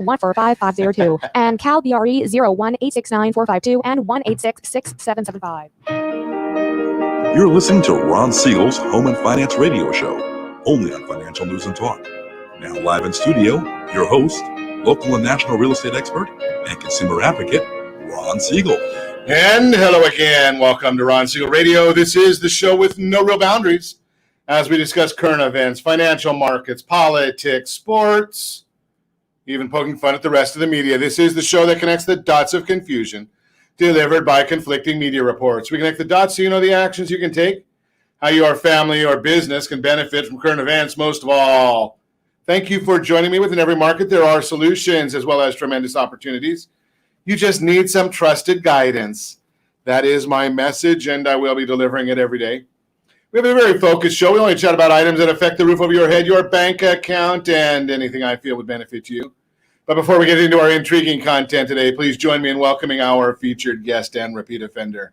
1455502 and Cal BRE 018694552 and 1866775. You're listening to Ron Siegel's Home and Finance Radio Show, only on Financial News and Talk. Now live in studio, your host, local and national real estate expert and consumer advocate, Ron Siegel. And hello again. Welcome to Ron Siegel Radio. This is the show with no real boundaries as we discuss current events, financial markets, politics, sports, even poking fun at the rest of the media. This is the show that connects the dots of confusion delivered by conflicting media reports. We connect the dots so you know the actions you can take, how your family or business can benefit from current events. Most of all, thank you for joining me. Within every market, there are solutions as well as tremendous opportunities. You just need some trusted guidance. That is my message, and I will be delivering it every day. We have a very focused show. We only chat about items that affect the roof over your head, your bank account, and anything I feel would benefit you. But before we get into our intriguing content today, please join me in welcoming our featured guest and repeat offender.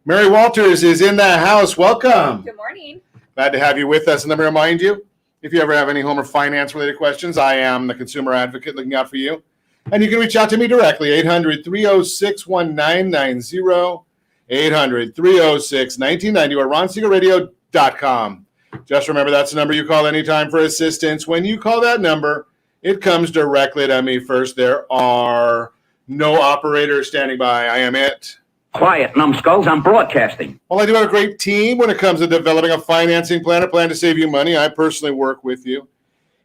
Mary Walters is in the house. Welcome. Good morning. Glad to have you with us. And let me remind you, if you ever have any home or finance-related questions, I am the consumer advocate looking out for you. And you can reach out to me directly, 800-306-1990, 800-306-1990, or ronsiegelradio.com. Just remember, that's the number you call anytime for assistance. When you call that number, it comes directly to me first. There are no operators standing by. I am it. Quiet, numbskulls. I'm broadcasting. Well, I do have a great team when it comes to developing a financing plan, a plan to save you money. I personally work with you.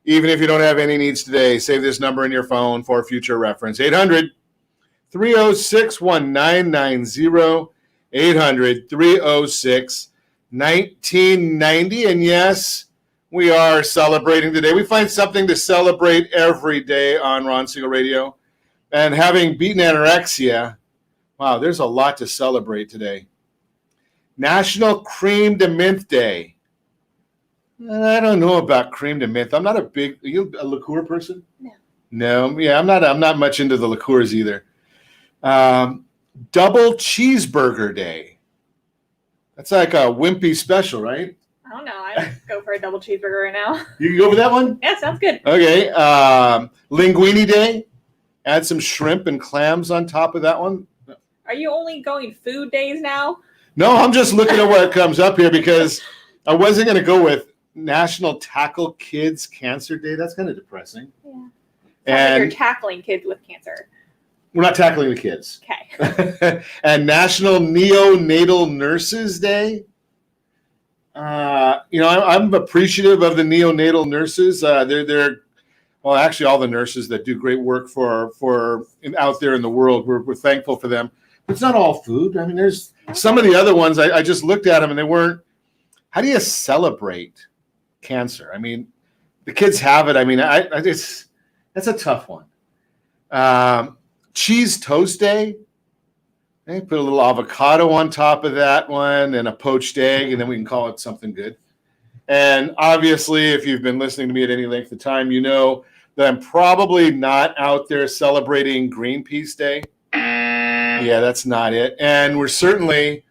Even if you don't have any needs today, save this number in your phone for future reference. 800-306-1990, 800-306-1990. And yes, we are celebrating today. We find something to celebrate every day on Ron Siegel Radio. And having beaten anorexia, wow, there's a lot to celebrate today. National Cream de Mint Day. I don't know about cream de mint. I'm not are you a liqueur person? No. Yeah, I'm not much into the liqueurs either. Double Cheeseburger Day. That's like a wimpy special, right? I don't know. I go for a double cheeseburger right now. You can go for that one? Yeah, sounds good. Okay. Linguine Day. Add some shrimp and clams on top of that one. Are you only going food days now? No, I'm just looking at what comes up here because I wasn't going to go with National Tackle Kids Cancer Day. That's kind of depressing. Yeah. Sounds And like you're tackling kids with cancer. we're not tackling the kids. Okay. And National Neonatal Nurses Day. I'm appreciative of the neonatal nurses. They're well, actually, all the nurses that do great work for out there in the world. We're thankful for them. But it's not all food. I mean, there's some of the other ones. I just looked at them and they weren't. How do you celebrate cancer? I mean, the kids have it. I mean, that's a tough one. Cheese Toast Day. Okay, put a little avocado on top of that one and a poached egg, and then we can call it something good. And obviously, if you've been listening to me at any length of time, you know that I'm probably not out there celebrating Greenpeace Day. Yeah, that's not it. And we're certainly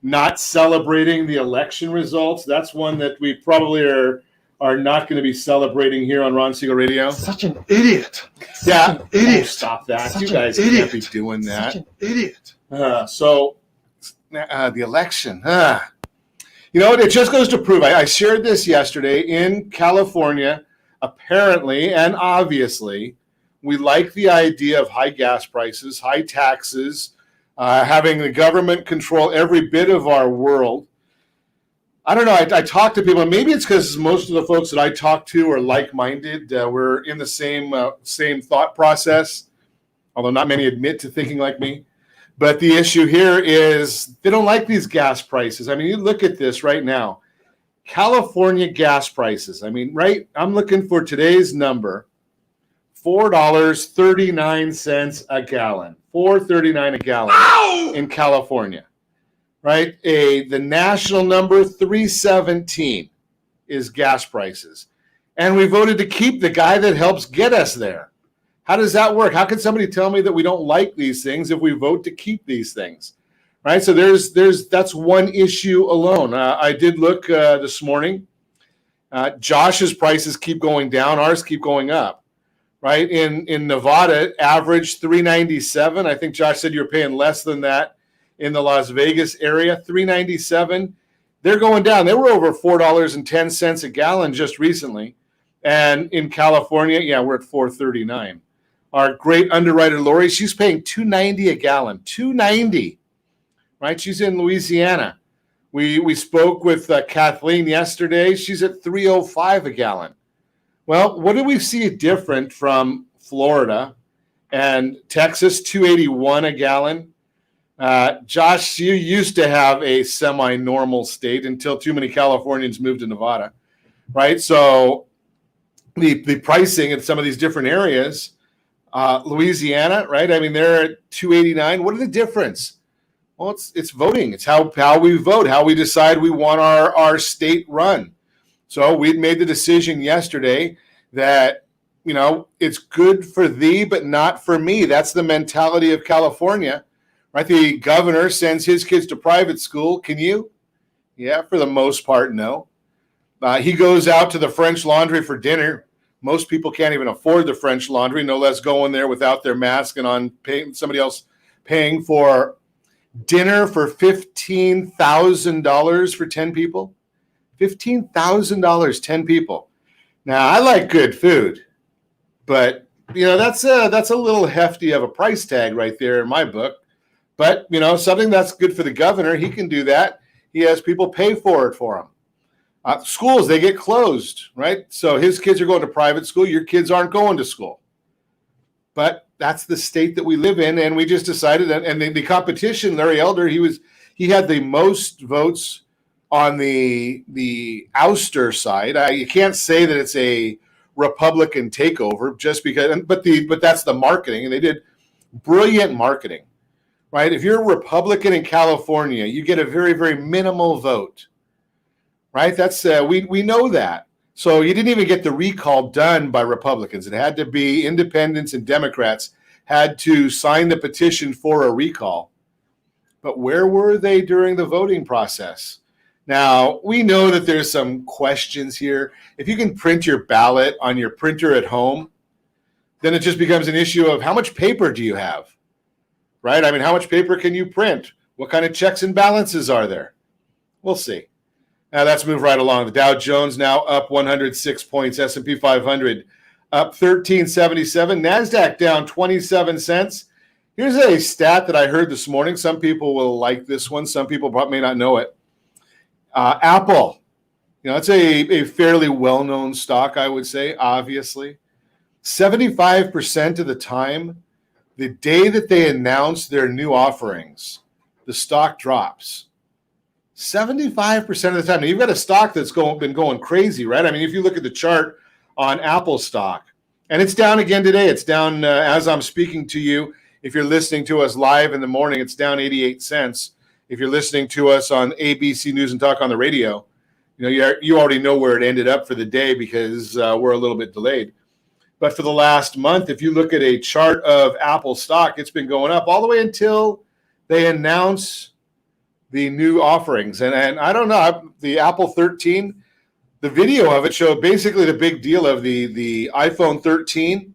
not celebrating the election results. That's one that we probably are not going to be celebrating here on Ron Siegel Radio. Such an idiot. Yeah, an idiot. Stop that. Such You an guys idiot. can't be doing that. Such an idiot. The election. It just goes to prove. I shared this yesterday in California. Apparently and obviously, we like the idea of high gas prices, high taxes, having the government control every bit of our world. I don't know. I talk to people, and maybe it's because most of the folks that I talk to are like-minded. We're in the same thought process, although not many admit to thinking like me. But the issue here is they don't like these gas prices. I mean, you look at this right now. California gas prices. I mean, right? I'm looking for today's number, $4.39 a gallon. $4.39 a gallon in California. Right? The national number, $3.17 is gas prices. And we voted to keep the guy that helps get us there. How does that work? How can somebody tell me that we don't like these things if we vote to keep these things? Right? So that's one issue alone. I did look this morning. Josh's prices keep going down. Ours keep going up. right? In Nevada, average $3.97. I think Josh said you're paying less than that in the Las Vegas area. $3.97. They're going down. They were over $4.10 a gallon just recently. And in California, yeah, we're at $4.39. Our great underwriter Lori, she's paying $2.90 a gallon. $2.90, right? She's in Louisiana. We spoke with Kathleen yesterday. She's at $3.05 a gallon. Well, what do we see different from Florida and Texas? $2.81 a gallon. Josh, you used to have a semi-normal state until too many Californians moved to Nevada, right? So the pricing in some of these different areas, Louisiana, right? I mean, they're at $2.89. What are the difference? Well, it's voting. It's how we vote, how we decide we want our state run. So we made the decision yesterday that, you know, it's good for thee, but not for me. That's the mentality of California, right? The governor sends his kids to private school. Can you? Yeah, for the most part, no. He goes out to the French Laundry for dinner. Most people can't even afford the French Laundry, no less going there without their mask and on paying somebody else paying for dinner for $15,000 for 10 people. $15,000, 10 people. Now, I like good food, but, you know, that's a little hefty of a price tag right there in my book. But, you know, something that's good for the governor, he can do that. He has people pay for it for him. Schools, they get closed, right? So his kids are going to private school. Your kids aren't going to school. But that's the state that we live in, and we just decided that. And the competition, Larry Elder, he had the most votes on the ouster side. You can't say that it's a Republican takeover just because, but that's the marketing, and they did brilliant marketing, right? If you're a Republican in California, you get a very, very minimal vote, right? That's we know that. So you didn't even get the recall done by Republicans. It had to be independents and Democrats had to sign the petition for a recall. But where were they during the voting process? Now, we know that there's some questions here. If you can print your ballot on your printer at home, then it just becomes an issue of how much paper do you have, right? I mean, how much paper can you print? What kind of checks and balances are there? We'll see. Now let's move right along. The Dow Jones now up 106 points. S&P 500 up 1377. NASDAQ down 27 cents. Here's a stat that I heard this morning. Some people will like this one. Some people may not know it. Apple, you know, it's a fairly well-known stock, I would say, obviously. 75% of the time, the day that they announce their new offerings, the stock drops. 75% of the time. Now, you've got a stock that's been going crazy, right? I mean, if you look at the chart on Apple stock, and it's down again today. It's down as I'm speaking to you. If you're listening to us live in the morning, it's down 88 cents. If you're listening to us on ABC News and Talk on the radio, you know, you already know where it ended up for the day because we're a little bit delayed. But for the last month, if you look at a chart of Apple stock, it's been going up all the way until they announce the new offerings. And I don't know, the Apple 13, the video of it showed basically the big deal of the iPhone 13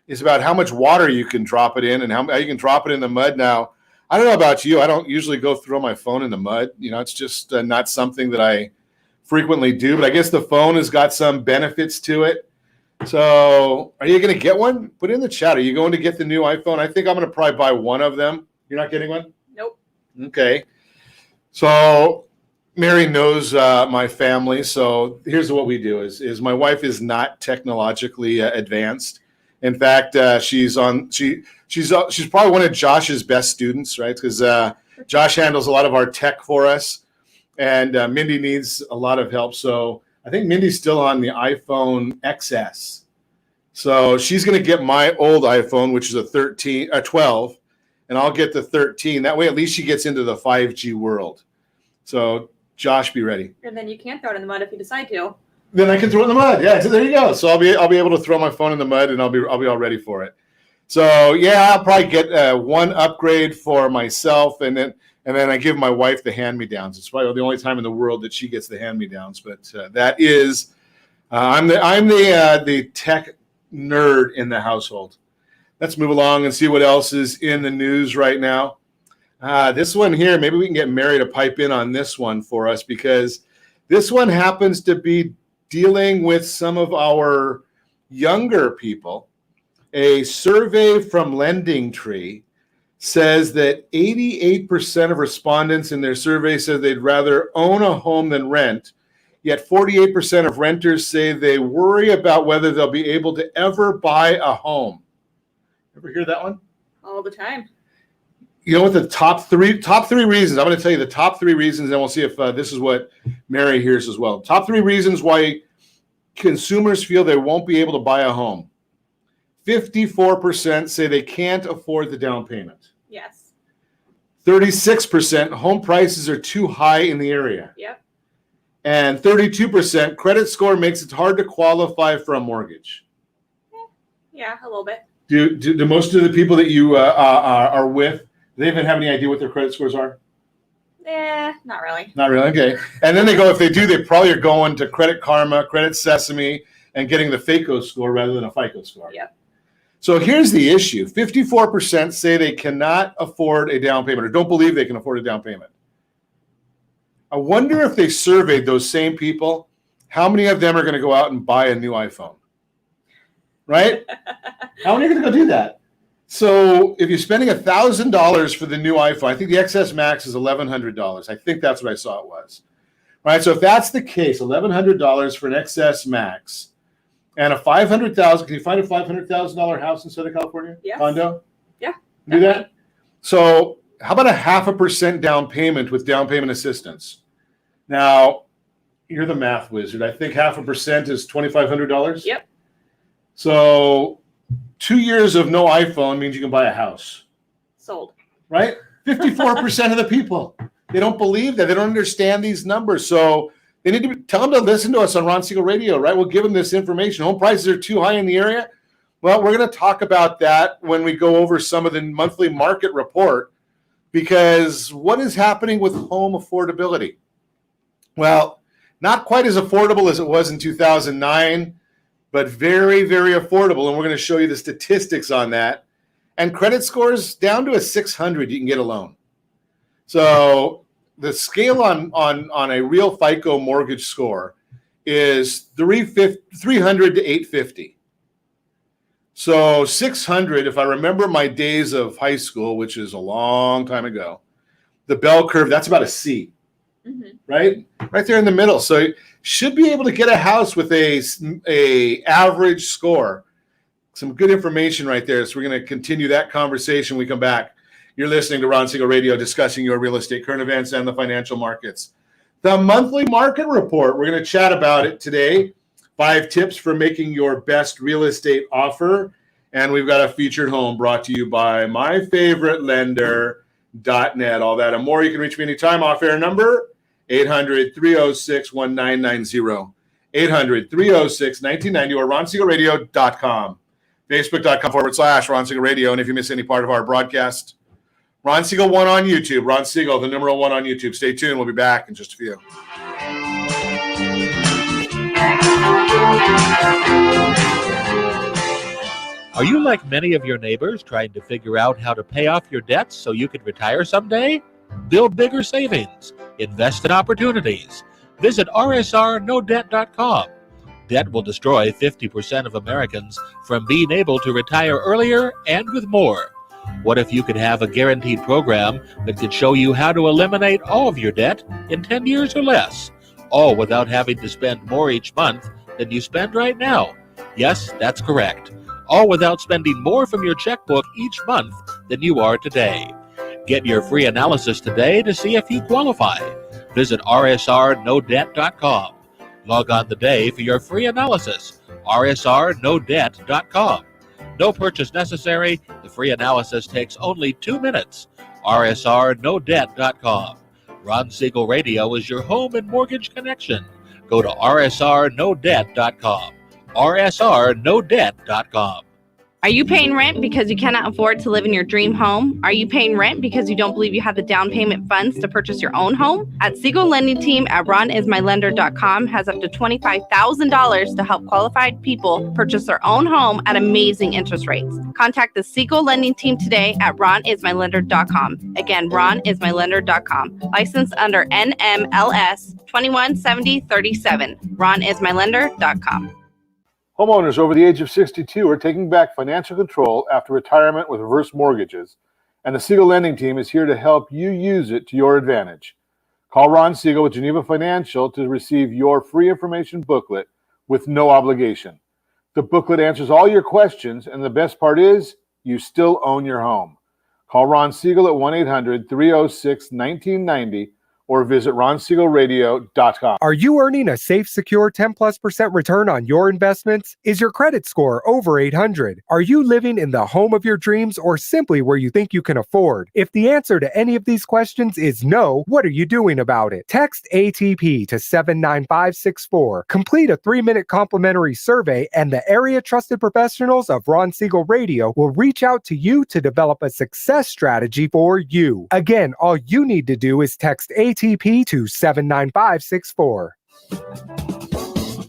is about how much water you can drop it in and how you can drop it in the mud. Now, I don't know about you. I don't usually go throw my phone in the mud. You know, it's just not something that I frequently do. But I guess the phone has got some benefits to it. So are you going to get one? Put it in the chat. Are you going to get the new iPhone? I think I'm going to probably buy one of them. You're not getting one? Nope. Okay. So Mary knows my family. So here's what we do is my wife is not technologically advanced. In fact, she's probably one of Josh's best students, right? Because Josh handles a lot of our tech for us, and Mindy needs a lot of help. So I think Mindy's still on the iPhone XS. So she's going to get my old iPhone, which is a 12, and I'll get the 13. That way, at least she gets into the 5G world. So Josh, be ready. And then you can throw it in the mud if you decide to. Then I can throw it in the mud. Yeah, so there you go. So I'll be able to throw my phone in the mud, and I'll be all ready for it. So yeah, I'll probably get one upgrade for myself, and then I give my wife the hand-me-downs. It's probably the only time in the world that she gets the hand-me-downs. But that is, I'm the tech nerd in the household. Let's move along and see what else is in the news right now. This one here, maybe we can get Mary to pipe in on this one for us, because this one happens to be dealing with some of our younger people. A survey from LendingTree says that 88% of respondents in their survey said they'd rather own a home than rent, yet 48% of renters say they worry about whether they'll be able to ever buy a home. Ever hear that one? All the time. You know what the top three reasons? I'm going to tell you the top 3 reasons, and we'll see if this is what Mary hears as well. Top 3 reasons why consumers feel they won't be able to buy a home. 54% say they can't afford the down payment. Yes. 36% home prices are too high in the area. Yep. And 32% credit score makes it hard to qualify for a mortgage. Yeah, a little bit. Do most of the people that you are with, do they even have any idea what their credit scores are? Not really. Not really. Okay. And then they go, if they do, they probably are going to Credit Karma, Credit Sesame, and getting the FACO score rather than a FICO score. Yep. So here's the issue. 54% say they cannot afford a down payment or don't believe they can afford a down payment. I wonder if they surveyed those same people, how many of them are going to go out and buy a new iPhone? Right? How many are going to go do that? So if you're spending $1,000 for the new iPhone, I think the XS Max is $1,100. I think that's what I saw it was. All right, so if that's the case, $1,100 for an XS Max and a $500,000, can you find a $500,000 house in Southern California? Yes. Condo? Yeah. Do that? So how about a 0.5% down payment with down payment assistance? Now, you're the math wizard. I think 0.5% is $2,500. Yep. So 2 years of no iPhone means you can buy a house. Sold. Right? 54% of the people. They don't believe that. They don't understand these numbers. So they need to tell them to listen to us on Ron Siegel Radio, right? We'll give them this information. Home prices are too high in the area. Well, we're going to talk about that when we go over some of the monthly market report, because what is happening with home affordability? Well, not quite as affordable as it was in 2009, but very, very affordable. And we're going to show you the statistics on that. And credit scores down to a 600, you can get a loan. So the scale on a real FICO mortgage score is 300 to 850. So 600, if I remember my days of high school, which is a long time ago, the bell curve, that's about a C, right? Right there in the middle. So you should be able to get a house with a average score. Some good information right there. So we're going to continue that conversation when we come back. You're listening to Ron Siegel Radio, discussing your real estate, current events, and the financial markets. The monthly market report, we're going to chat about it today. 5 tips for making your best real estate offer. And we've got a featured home brought to you by myfavoritelender.net. All that and more. You can reach me anytime. Off-air number, 800-306-1990. 800-306-1990 or ronsiegelradio.com. Facebook.com/Ron Siegel Radio. And if you miss any part of our broadcast, Ron Siegel 1 on YouTube. Ron Siegel, the numeral 1 on YouTube. Stay tuned. We'll be back in just a few. Are you like many of your neighbors trying to figure out how to pay off your debts so you could retire someday? Build bigger savings. Invest in opportunities. Visit rsrnodebt.com. Debt will destroy 50% of Americans from being able to retire earlier and with more. What if you could have a guaranteed program that could show you how to eliminate all of your debt in 10 years or less, all without having to spend more each month than you spend right now? Yes, that's correct. All without spending more from your checkbook each month than you are today. Get your free analysis today to see if you qualify. Visit rsrnodebt.com. Log on today for your free analysis. rsrnodebt.com. No purchase necessary. The free analysis takes only 2 minutes. rsrnodebt.com. Ron Siegel Radio is your home and mortgage connection. Go to rsrnodebt.com. rsrnodebt.com. Are you paying rent because you cannot afford to live in your dream home? Are you paying rent because you don't believe you have the down payment funds to purchase your own home? At Siegel Lending Team at ronismylender.com has up to $25,000 to help qualified people purchase their own home at amazing interest rates. Contact the Siegel Lending Team today at ronismylender.com. Again, ronismylender.com. Licensed under NMLS 217037. ronismylender.com. Homeowners over the age of 62 are taking back financial control after retirement with reverse mortgages, and the Siegel Lending Team is here to help you use it to your advantage. Call Ron Siegel with Geneva Financial to receive your free information booklet with no obligation. The booklet answers all your questions, and the best part is you still own your home. Call Ron Siegel at 1-800-306-1990 or visit ronsiegelradio.com. Are you earning a safe, secure 10+% return on your investments? Is your credit score over 800? Are you living in the home of your dreams or simply where you think you can afford? If the answer to any of these questions is no, what are you doing about it? Text ATP to 79564. Complete a 3-minute complimentary survey and the area trusted professionals of Ron Siegel Radio will reach out to you to develop a success strategy for you. Again, all you need to do is text ATP to 79564.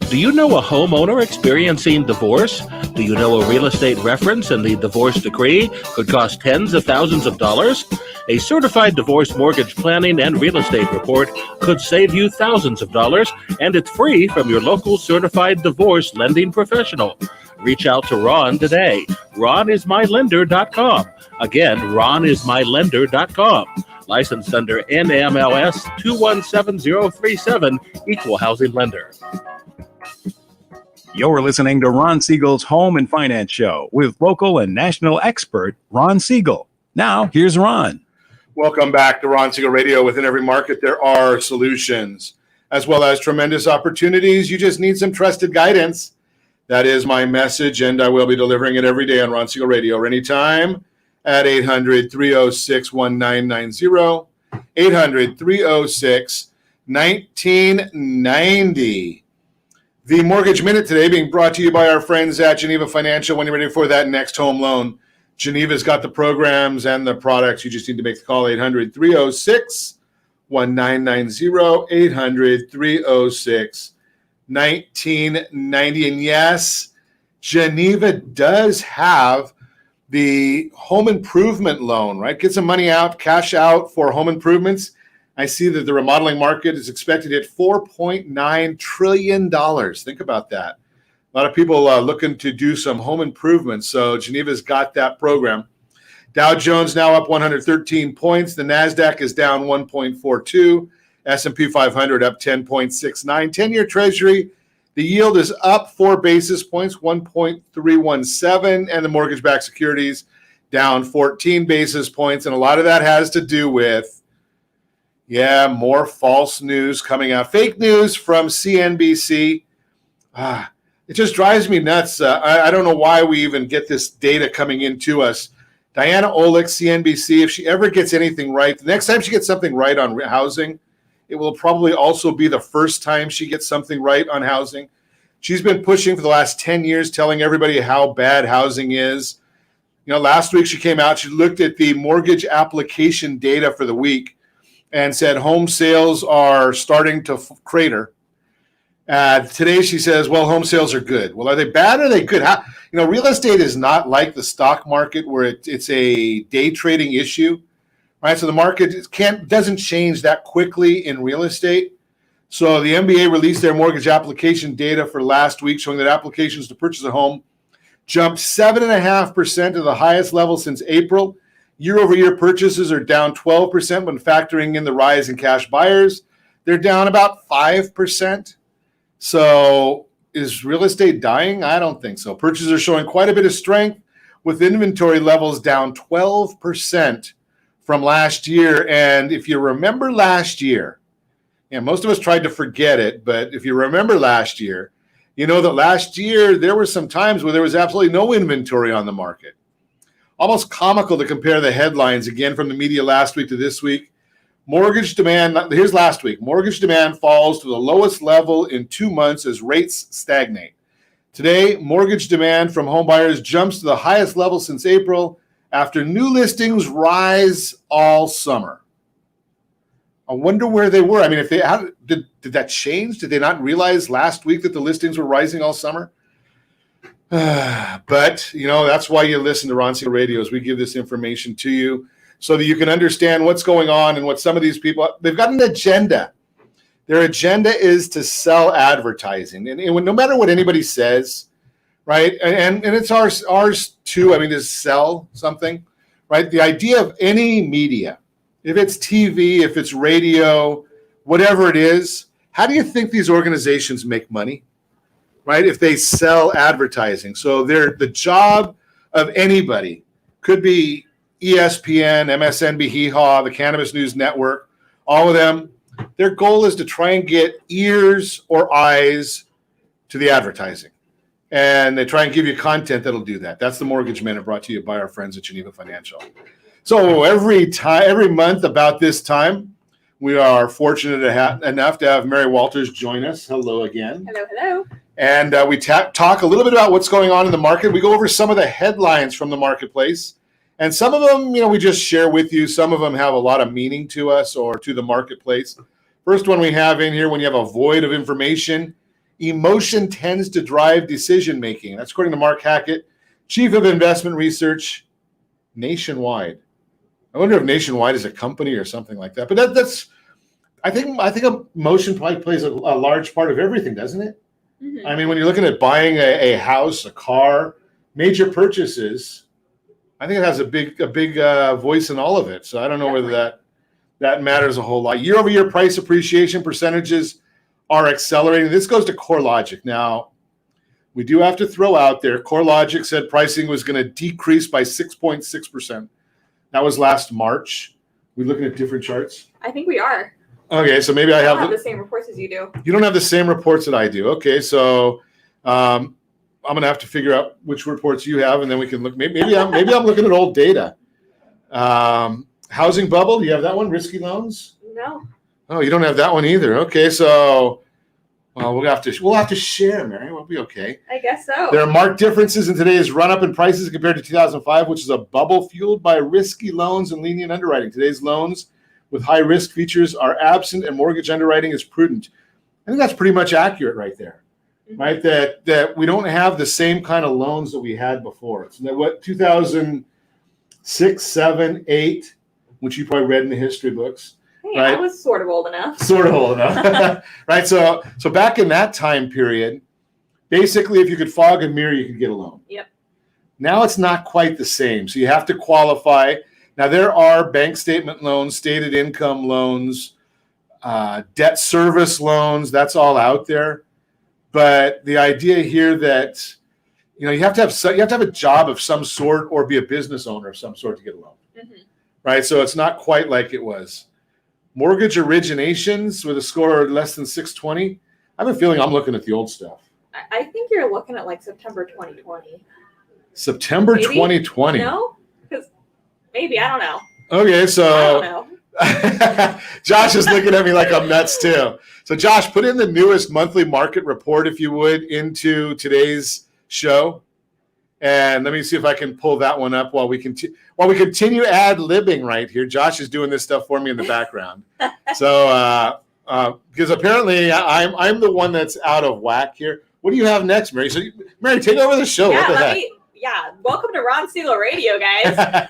Do you know a homeowner experiencing divorce? Do you know a real estate reference and the divorce decree could cost tens of thousands of dollars? A certified divorce mortgage planning and real estate report could save you thousands of dollars, and it's free from your local certified divorce lending professional. Reach out to Ron today. ronismylender.com. Again, ronismylender.com. Licensed under NMLS 217037, Equal Housing Lender. You're listening to Ron Siegel's Home and Finance Show with local and national expert Ron Siegel. Now, here's Ron. Welcome back to Ron Siegel Radio. Within every market, there are solutions as well as tremendous opportunities. You just need some trusted guidance. That is my message, and I will be delivering it every day on Ron Siegel Radio or anytime at 800-306-1990, 800-306-1990. The Mortgage Minute today being brought to you by our friends at Geneva Financial. When you're ready for that next home loan, Geneva's got the programs and the products. You just need to make the call, 800-306-1990, 800-306-1990. And yes, Geneva does have the home improvement loan, right? Get some money out, cash out for home improvements. I see that the remodeling market is expected at $4.9 trillion. Think about that. A lot of people looking to do some home improvements. So Geneva's got that program. Dow Jones now up 113 points. The NASDAQ is down 1.42. S&P 500 up 10.69. 10-year Treasury, the yield is up 4 basis points, 1.317. And the mortgage-backed securities down 14 basis points. And a lot of that has to do with more false news coming out. Fake news from CNBC. It just drives me nuts. I don't know why we even get this data coming into us. Diana Olick, CNBC, if she ever gets anything right, the next time she gets something right on housing, it will probably also be the first time she gets something right on housing. She's been pushing for the last 10 years, telling everybody how bad housing is. Last week she came out, she looked at the mortgage application data for the week and said home sales are starting to crater. Today she says, well, home sales are good. Well, are they bad or are they good? Real estate is not like the stock market where it's a day trading issue, right? So the market doesn't change that quickly in real estate. So the MBA released their mortgage application data for last week, showing that applications to purchase a home jumped 7.5% to the highest level since April. Year-over-year purchases are down 12% when factoring in the rise in cash buyers. They're down about 5%. So is real estate dying? I don't think so. Purchases are showing quite a bit of strength with inventory levels down 12% from last year. And if you remember last year, most of us tried to forget it, but if you remember last year, you know that last year there were some times where there was absolutely no inventory on the market. Almost comical to compare the headlines again from the media last week to this week. Mortgage demand, here's last week. Mortgage demand falls to the lowest level in 2 months as rates stagnate. Today, mortgage demand from home buyers jumps to the highest level since April after new listings rise all summer. I wonder where they were. I mean, if they did that change? Did they not realize last week that the listings were rising all summer? But, that's why you listen to Ron Siegel Radio, is we give this information to you so that you can understand what's going on and what some of these people, they've got an agenda. Their agenda is to sell advertising. And no matter what anybody says, right, and it's ours too, I mean, to sell something, right? The idea of any media, if it's TV, if it's radio, whatever it is, how do you think these organizations make money? Right? If they sell advertising. So the job of anybody could be ESPN, MSNBC, Hee Haw, the Cannabis News Network, all of them. Their goal is to try and get ears or eyes to the advertising. And they try and give you content that'll do that. That's the Mortgage Minute, brought to you by our friends at Geneva Financial. So every month about this time, we are fortunate enough to have Mary Walters join us. Hello again. Hello, hello. And we talk a little bit about what's going on in the market. We go over some of the headlines from the marketplace. And some of them, we just share with you. Some of them have a lot of meaning to us or to the marketplace. First one we have in here, when you have a void of information, emotion tends to drive decision-making. That's according to Mark Hackett, Chief of Investment Research, Nationwide. I wonder if Nationwide is a company or something like that. But that's, I think emotion probably plays a large part of everything, doesn't it? Mm-hmm. I mean, when you're looking at buying a house, a car, major purchases, I think it has a big voice in all of it. So I don't know whether that matters a whole lot. Year-over-year price appreciation percentages are accelerating. This goes to CoreLogic. Now, we do have to throw out there, CoreLogic said pricing was going to decrease by 6.6%. That was last March. We're looking at different charts. I think we are. Okay, so maybe I don't have the same reports as you do. You don't have the same reports that I do. Okay, so I'm going to have to figure out which reports you have, and then we can look. Maybe I'm looking at old data. Housing bubble. Do you have that one? Risky loans. No. Oh, you don't have that one either. Okay, so we'll have to share, Mary. We'll be okay. I guess so. There are marked differences in today's run-up in prices compared to 2005, which is a bubble fueled by risky loans and lenient underwriting. Today's loans with high-risk features are absent, and mortgage underwriting is prudent. I think that's pretty much accurate right there, right? That we don't have the same kind of loans that we had before. It's what 2006, 7, 8, which you probably read in the history books. Hey, right? I was sort of old enough. Right? So back in that time period, basically, if you could fog a mirror, you could get a loan. Yep. Now it's not quite the same. So you have to qualify. Now, there are bank statement loans, stated income loans, debt service loans. That's all out there. But the idea here that you have to have a job of some sort or be a business owner of some sort to get a loan, right? So it's not quite like it was. Mortgage originations with a score of less than 620. I have a feeling I'm looking at the old stuff. I think you're looking at like September 2020. September 2020. No, because maybe I don't know. Okay, so I don't know. Josh is looking at me like I'm nuts too. So Josh, put in the newest monthly market report, if you would, into today's show, and let me see if I can pull that one up while we continue ad-libbing right here. Josh is doing this stuff for me in the background. So because apparently I'm the one that's out of whack here. What do you have next, Mary? So Mary, take over the show. Yeah, what the heck? Welcome to Ron Siegel Radio, guys.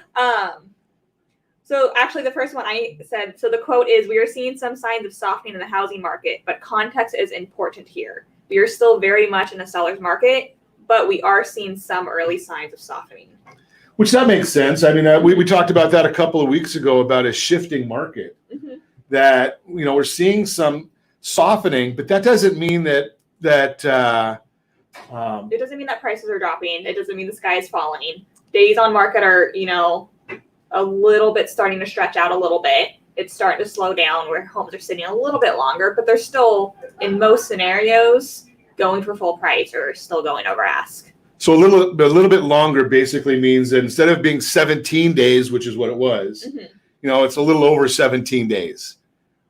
So actually the first one I said, so the quote is, "We are seeing some signs of softening in the housing market, but context is important here. We are still very much in a seller's market, but we are seeing some early signs of softening." Which that makes sense. I mean, we talked about that a couple of weeks ago about a shifting market, that, we're seeing some softening, but that doesn't mean that it doesn't mean that prices are dropping. It doesn't mean the sky is falling. Days on market are, a little bit starting to stretch out a little bit. It's starting to slow down where homes are sitting a little bit longer, but they're still, in most scenarios, going for full price or still going over ask. So a little bit longer basically means that instead of being 17 days, which is what it was, it's a little over 17 days,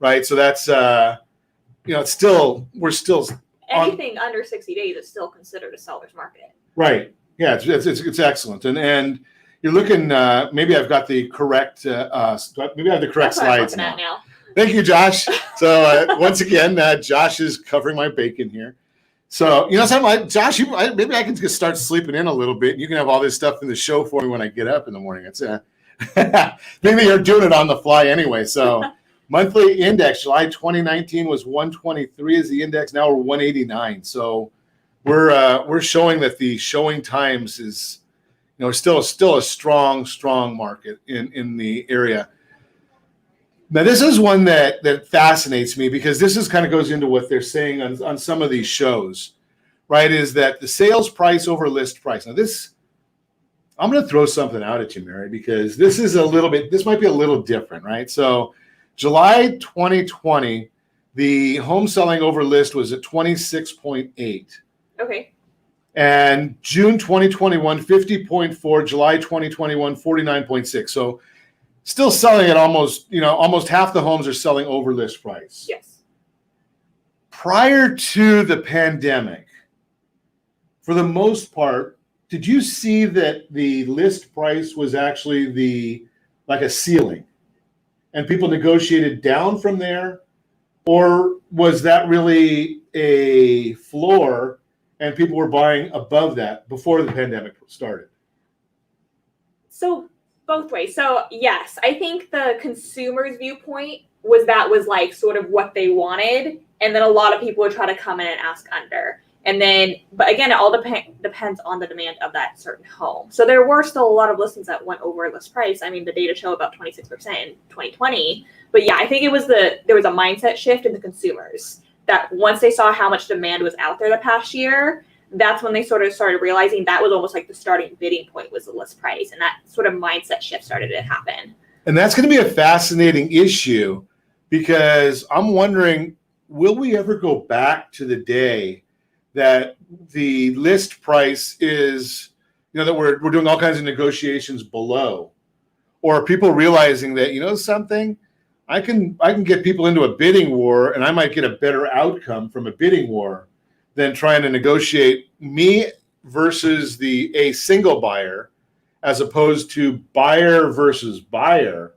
right? So that's, we're still anything under 60 days is still considered a seller's market. Right. Yeah, it's excellent. And you're looking, maybe I've got the correct, maybe I have the correct That's what I'm slides looking at now. now. Thank you, Josh. So once again, Josh is covering my bacon here. So, something like, Josh, maybe I can just start sleeping in a little bit. You can have all this stuff in the show for me when I get up in the morning. It's maybe you're doing it on the fly anyway. So monthly index, July 2019 was 123 as the index. Now we're 189. So we're showing that the showing times is, still a strong market in the area. Now, this is one that fascinates me because this is kind of goes into what they're saying on some of these shows, right? Is that the sales price over list price. Now, I'm going to throw something out at you, Mary, because this might be a little different, right? So July 2020, the home selling over list was at 26.8. Okay. And June 2021, 50.4, July 2021, 49.6. So still selling at almost half the homes are selling over list price. Yes. Prior to the pandemic, for the most part, did you see that the list price was actually like a ceiling and people negotiated down from there? Or was that really a floor and people were buying above that before the pandemic started? So both ways. So yes, I think the consumer's viewpoint was like sort of what they wanted. And then a lot of people would try to come in and ask under. And then, but again, it all depends on the demand of that certain home. So there were still a lot of listings that went over list price. I mean, the data show about 26% in 2020. But yeah, I think there was a mindset shift in the consumers that once they saw how much demand was out there the past year, that's when they sort of started realizing that was almost like the starting bidding point was the list price. And that sort of mindset shift started to happen. And that's going to be a fascinating issue because I'm wondering, will we ever go back to the day that the list price is, that we're doing all kinds of negotiations below? Or are people realizing that, something, I can get people into a bidding war and I might get a better outcome from a bidding war than trying to negotiate me versus a single buyer as opposed to buyer versus buyer,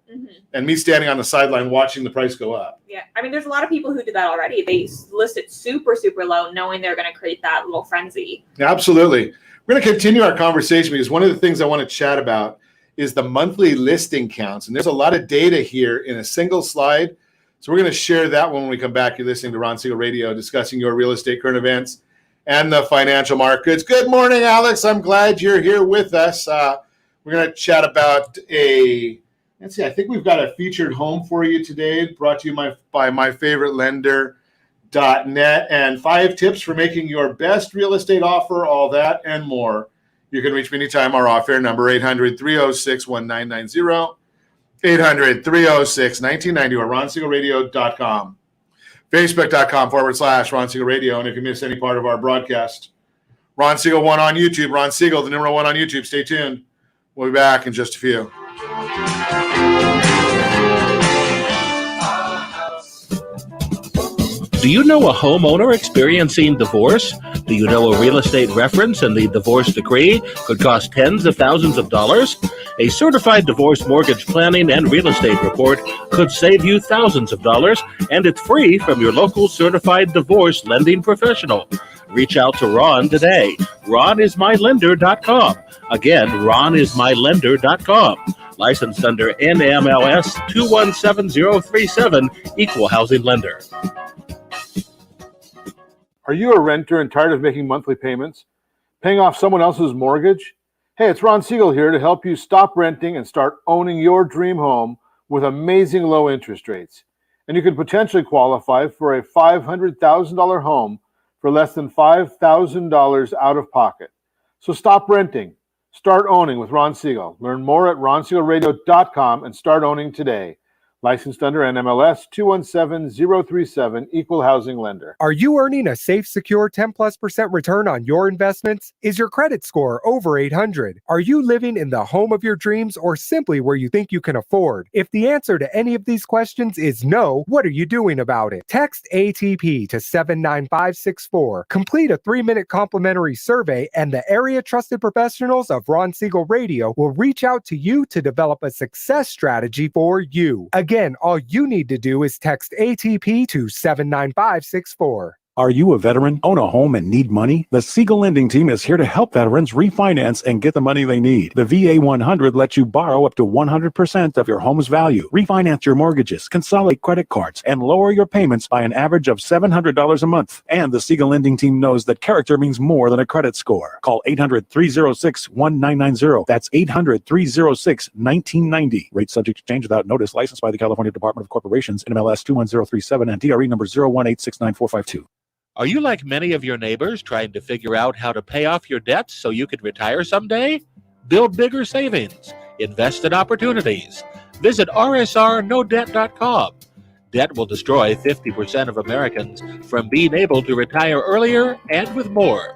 and me standing on the sideline watching the price go up. Yeah. I mean, there's a lot of people who do that already. They list it super, super low, knowing they're going to create that little frenzy. Absolutely. We're going to continue our conversation because one of the things I want to chat about is the monthly listing counts. And there's a lot of data here in a single slide. So we're going to share that when we come back. You're listening to Ron Siegel Radio, discussing your real estate current events and the financial markets. Good morning, Alex. I'm glad you're here with us. We're going to chat about I think we've got a featured home for you today, brought to you by myfavoritelender.net, and 5 tips for making your best real estate offer, all that and more. You can reach me anytime. Our off-air number, 800-306-1990, 800-306-1990, or ronsiegelradio.com, facebook.com/Ron Siegel Radio. And if you miss any part of our broadcast, Ron Siegel 1 on YouTube, Ron Siegel, the number 1 on YouTube. Stay tuned. We'll be back in just a few. Do you know a homeowner experiencing divorce? Do you know a real estate reference and the divorce decree could cost tens of thousands of dollars? A certified divorce mortgage planning and real estate report could save you thousands of dollars, and it's free from your local certified divorce lending professional. Reach out to Ron today. RonIsMyLender.com. Again, RonIsMyLender.com. Licensed under NMLS 217037, Equal Housing Lender. Are you a renter and tired of making monthly payments? Paying off someone else's mortgage? Hey, it's Ron Siegel here to help you stop renting and start owning your dream home with amazing low interest rates. And you could potentially qualify for a $500,000 home for less than $5,000 out of pocket. So stop renting. Start owning with Ron Siegel. Learn more at ronsiegelradio.com and start owning today. Licensed under NMLS 217037, Equal Housing Lender. Are you earning a safe, secure 10+% return on your investments? Is your credit score over 800? Are you living in the home of your dreams or simply where you think you can afford? If the answer to any of these questions is no, what are you doing about it? Text ATP to 79564. Complete a 3-minute complimentary survey, and the area trusted professionals of Ron Siegel Radio will reach out to you to develop a success strategy for you. Again, all you need to do is text ATP to 79564. Are you a veteran, own a home, and need money? The Siegel Lending Team is here to help veterans refinance and get the money they need. The VA 100 lets you borrow up to 100% of your home's value, refinance your mortgages, consolidate credit cards, and lower your payments by an average of $700 a month. And the Siegel Lending Team knows that character means more than a credit score. Call 800-306-1990. That's 800-306-1990. Rate subject to change without notice. Licensed by the California Department of Corporations, NMLS 21037, and DRE number 018694452. Are you like many of your neighbors trying to figure out how to pay off your debts so you could retire someday? Build bigger savings. Invest in opportunities. Visit rsrnodebt.com. Debt will destroy 50% of Americans from being able to retire earlier and with more.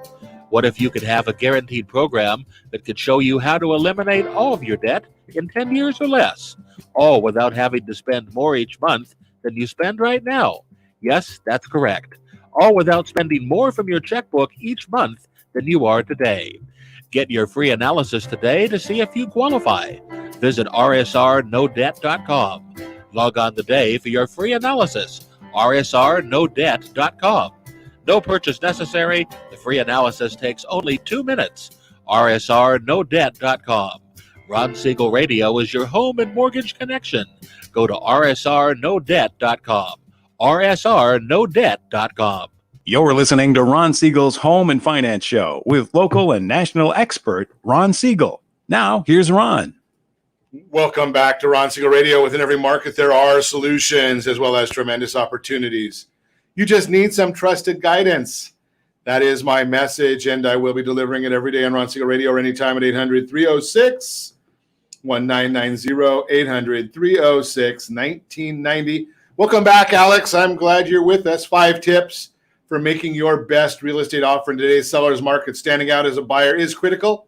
What if you could have a guaranteed program that could show you how to eliminate all of your debt in 10 years or less, all without having to spend more each month than you spend right now? Yes, that's correct. All without spending more from your checkbook each month than you are today. Get your free analysis today to see if you qualify. Visit rsrnodebt.com. Log on today for your free analysis. rsrnodebt.com. No purchase necessary. The free analysis takes only 2 minutes. rsrnodebt.com. Ron Siegel Radio is your home and mortgage connection. Go to rsrnodebt.com. rsrnodebt.com. You're listening to Ron Siegel's Home and Finance Show with local and national expert Ron Siegel. Now, here's Ron. Welcome back to Ron Siegel Radio. Within every market, there are solutions as well as tremendous opportunities. You just need some trusted guidance. That is my message, and I will be delivering it every day on Ron Siegel Radio or anytime at 800-306-1990, 800-306-1990. Welcome back, Alex. I'm glad you're with us. 5 tips for making your best real estate offer in today's seller's market. Standing out as a buyer is critical.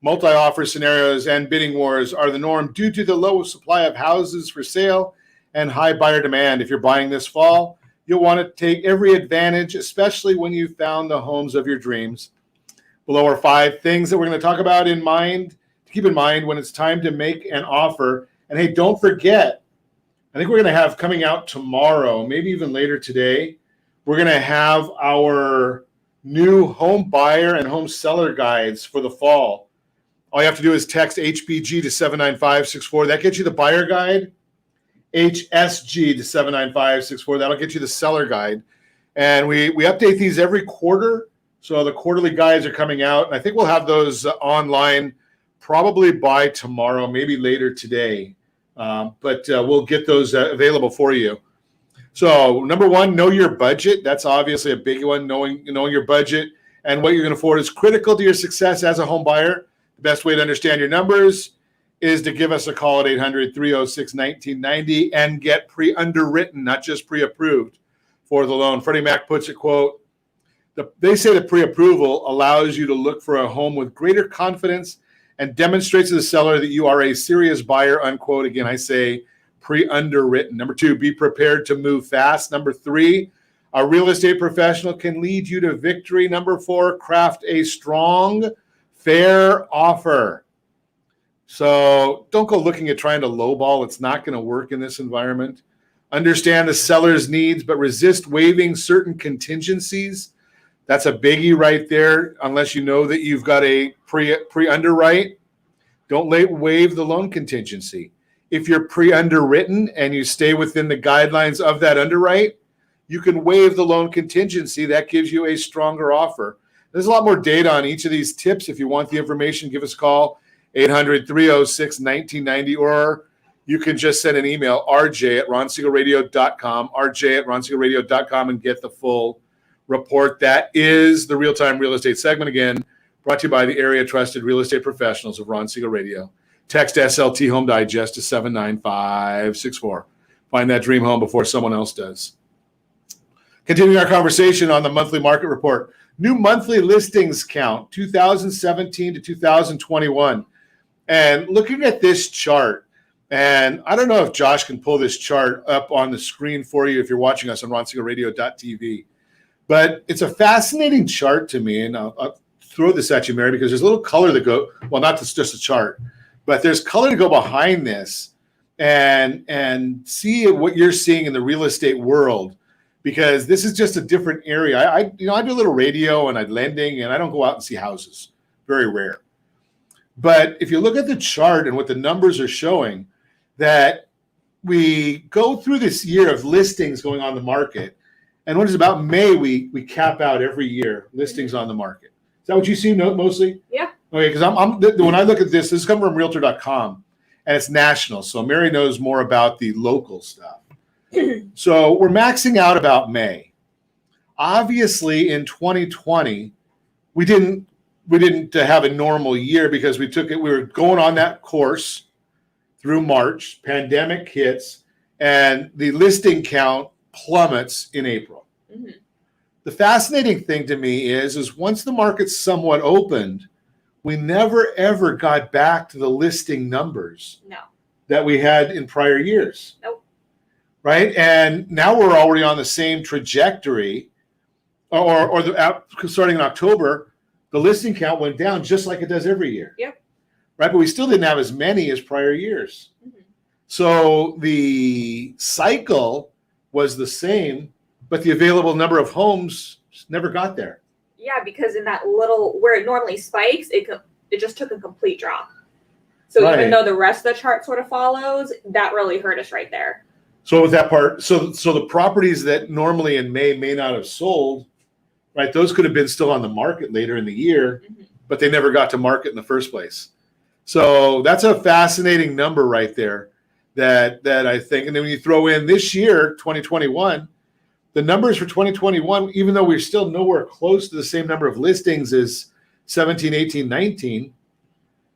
Multi-offer scenarios and bidding wars are the norm due to the low supply of houses for sale and high buyer demand. If you're buying this fall, you'll want to take every advantage, especially when you've found the homes of your dreams. Below are 5 things that we're going to talk about to keep in mind when it's time to make an offer. And hey, don't forget, I think we're going to have coming out tomorrow, maybe even later today, we're going to have our new home buyer and home seller guides for the fall. All you have to do is text HBG to 79564. That gets you the buyer guide. HSG to 79564. That'll get you the seller guide. And we update these every quarter. So the quarterly guides are coming out. And I think we'll have those online probably by tomorrow, maybe later today. But we'll get those available for you. So number 1, know your budget. That's obviously a big one. Knowing your budget and what you're going to afford is critical to your success as a home buyer. The best way to understand your numbers is to give us a call at 800-306-1990 and get pre-underwritten, not just pre-approved for the loan. Freddie Mac puts it, quote, they say that pre-approval allows you to look for a home with greater confidence and demonstrates to the seller that you are a serious buyer, unquote. Again, I say pre-underwritten. Number 2, be prepared to move fast. Number 3, a real estate professional can lead you to victory. Number 4, craft a strong, fair offer. So don't go looking at trying to lowball. It's not going to work in this environment. Understand the seller's needs, but resist waiving certain contingencies. That's a biggie right there. Unless you know that you've got a pre-underwrite, don't waive the loan contingency. If you're pre-underwritten and you stay within the guidelines of that underwrite, you can waive the loan contingency. That gives you a stronger offer. There's a lot more data on each of these tips. If you want the information, give us a call, 800-306-1990, or you can just send an email, rj@ronsiegelradio.com, rj@ronsiegelradio.com, and get the full report. That is the Real-Time Real Estate segment, again, brought to you by the area trusted real estate professionals of Ron Siegel Radio. Text SLT Home Digest to 79564. Find that dream home before someone else does. Continuing our conversation on the monthly market report. New monthly listings count 2017 to 2021. And looking at this chart, and I don't know if Josh can pull this chart up on the screen for you if you're watching us on ronsiegelradio.tv. But it's a fascinating chart to me, and I'll throw this at you, Mary, because there's a little color that go, well, not just a chart, but there's color to go behind this and see what you're seeing in the real estate world, because this is just a different area. I do a little radio and lending, and I don't go out and see houses. Very rare. But if you look at the chart and what the numbers are showing, that we go through this year of listings going on the market, and when it's about May, we cap out every year listings on the market. Is that what you see mostly? Yeah. Okay, because when I look at this is coming from Realtor.com, and it's national, so Mary knows more about the local stuff. So we're maxing out about May. Obviously, in 2020, we didn't have a normal year because we were going on that course through March, pandemic hits, and the listing count plummets in April. Mm-hmm. The fascinating thing to me is once the market somewhat opened, we never ever got back to the listing numbers that we had in prior years. Nope. Right? And now we're already on the same trajectory, starting in October, the listing count went down just like it does every year. Yep. Right? But we still didn't have as many as prior years. Mm-hmm. So the cycle was the same, but the available number of homes never got there. Yeah, because in that little, where it normally spikes, it just took a complete drop. So even though the rest of the chart sort of follows, that really hurt us right there. So with that part, so the properties that normally in May may not have sold, right? Those could have been still on the market later in the year, mm-hmm. but they never got to market in the first place. So that's a fascinating number right there that I think. And then when you throw in this year, 2021, the numbers for 2021, even though we're still nowhere close to the same number of listings as 17, 18, 19,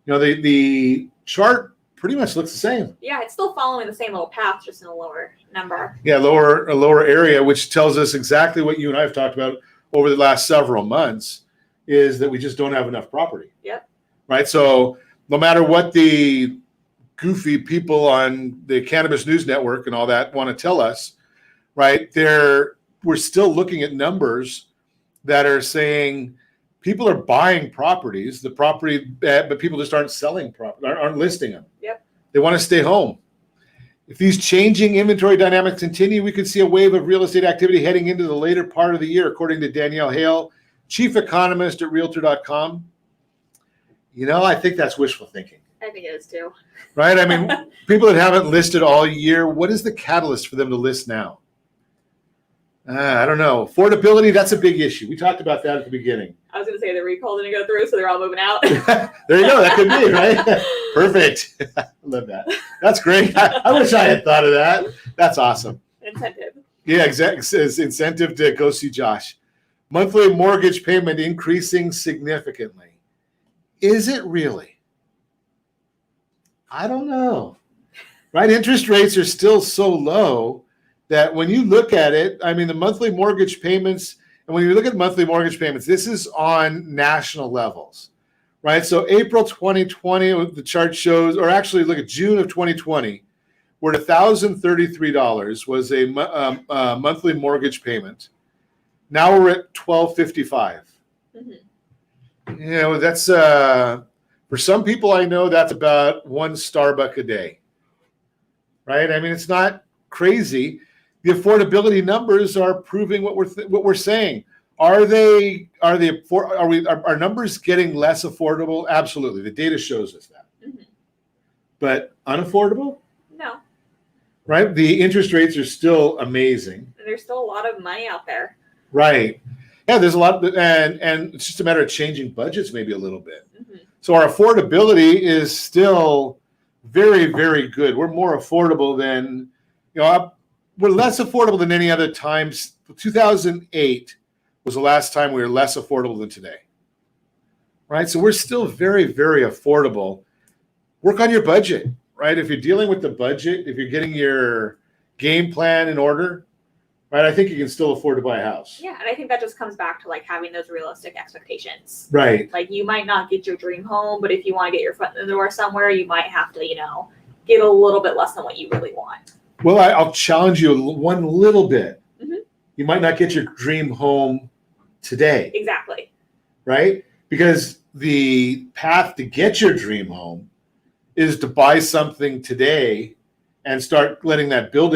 the chart pretty much looks the same. Yeah, it's still following the same little path, just in a lower number. Yeah, a lower area, which tells us exactly what you and I have talked about over the last several months, is that we just don't have enough property. Yep. Right. So no matter what the goofy people on the Cannabis News Network and all that want to tell us, right, we're still looking at numbers that are saying people are buying properties, but people just aren't selling property, aren't listing them. Yep. They want to stay home. If these changing inventory dynamics continue, we could see a wave of real estate activity heading into the later part of the year, according to Danielle Hale, chief economist at Realtor.com. I think that's wishful thinking. I think it is too. Right? I mean, people that haven't listed all year, what is the catalyst for them to list now? I don't know. Affordability, that's a big issue. We talked about that at the beginning. I was going to say the recall didn't go through, so they're all moving out. There you go. That could be, right? Perfect. I love that. That's great. I wish I had thought of that. That's awesome. Incentive. Yeah, exactly. It's incentive to go see Josh. Monthly mortgage payment increasing significantly. Is it really? I don't know. Right? Interest rates are still so low that when you look at it, I mean, the monthly mortgage payments, and when you look at monthly mortgage payments, this is on national levels, right? So April 2020, the chart shows, or actually look at June of 2020, we're at $1,033 was a monthly mortgage payment. Now we're at $1,255. Mm-hmm. That's, for some people I know, that's about one Starbucks a day, right? I mean, it's not crazy. The affordability numbers are proving what we're saying. Are numbers getting less affordable? Absolutely. The data shows us that. Mm-hmm. But unaffordable? No. Right? The interest rates are still amazing. And there's still a lot of money out there. Right. Yeah, there's a lot, and it's just a matter of changing budgets maybe a little bit. Mm-hmm. So our affordability is still very, very good. We're more affordable than, we're less affordable than any other times. 2008 was the last time we were less affordable than today. Right? So we're still very, very affordable. work on your budget, right? If you're dealing with the budget, if you're getting your game plan in order, right, I think you can still afford to buy a house. Yeah, and I think that just comes back to like having those realistic expectations. Right. Like you might not get your dream home, but if you want to get your foot in the door somewhere, you might have to, get a little bit less than what you really want. Well, I'll challenge you one little bit. Mm-hmm. You might not get your dream home today. Exactly. Right? Because the path to get your dream home is to buy something today and start letting that build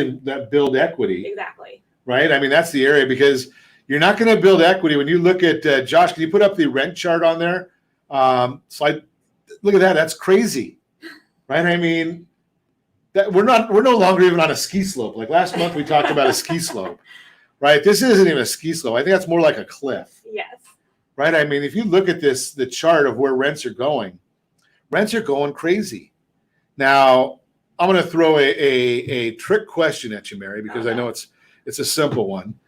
equity. Exactly. Right? I mean, that's the area, because you're not going to build equity. When you look at, Josh, can you put up the rent chart on there? Slide. Look at that. That's crazy. Right? I mean, that we're no longer even on a ski slope. Like last month we talked about a ski slope, right? This isn't even a ski slope. I think that's more like a cliff. Yes. Right? I mean, if you look at the chart of where rents are going crazy. Now, I'm going to throw a trick question at you, Mary, because I know it's a simple one.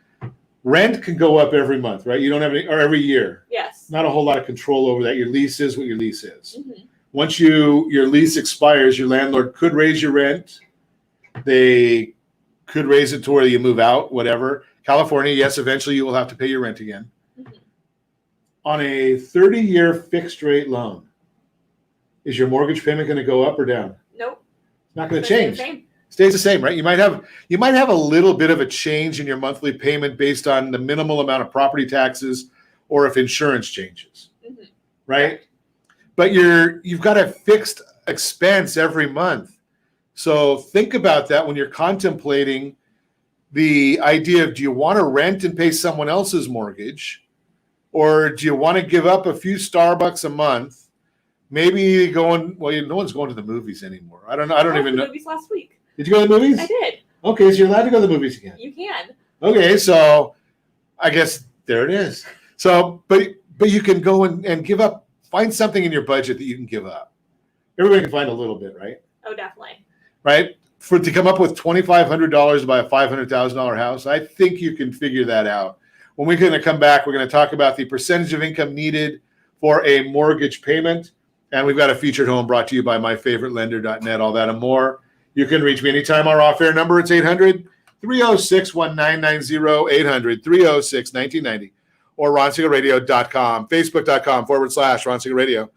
Rent can go up every month, right? You don't have any, or every year. Yes. Not a whole lot of control over that. Your lease is what your lease is. Mm-hmm. Once your lease expires, your landlord could raise your rent. They could raise it to where you move out, whatever. California, yes, eventually you will have to pay your rent again. Mm-hmm. On a 30-year fixed rate loan, is your mortgage payment going to go up or down? Nope. It's not going to change. Same. Stays the same, right? You might have a little bit of a change in your monthly payment based on the minimal amount of property taxes or if insurance changes, Mm-hmm. right? But you've got a fixed expense every month. So think about that when you're contemplating the idea of, do you want to rent and pay someone else's mortgage, or do you want to give up a few Starbucks a month? Maybe no one's going to the movies anymore. I don't even know. Movies last week. Did you go to the movies? I did. Okay, so you're allowed to go to the movies again. You can. Okay, so I guess there it is. So, but you can go and give up. Find something in your budget that you can give up. Everybody can find a little bit, right? Oh, definitely. Right? To come up with $2,500 to buy a $500,000 house, I think you can figure that out. When we're going to come back, we're going to talk about the percentage of income needed for a mortgage payment. And we've got a featured home brought to you by myfavoritelender.net, all that and more. You can reach me anytime. Our off-air number, it's 800-306-1990, 800-306-1990. Or RonSiegelRadio.com, Facebook.com/Ron Siegel Radio.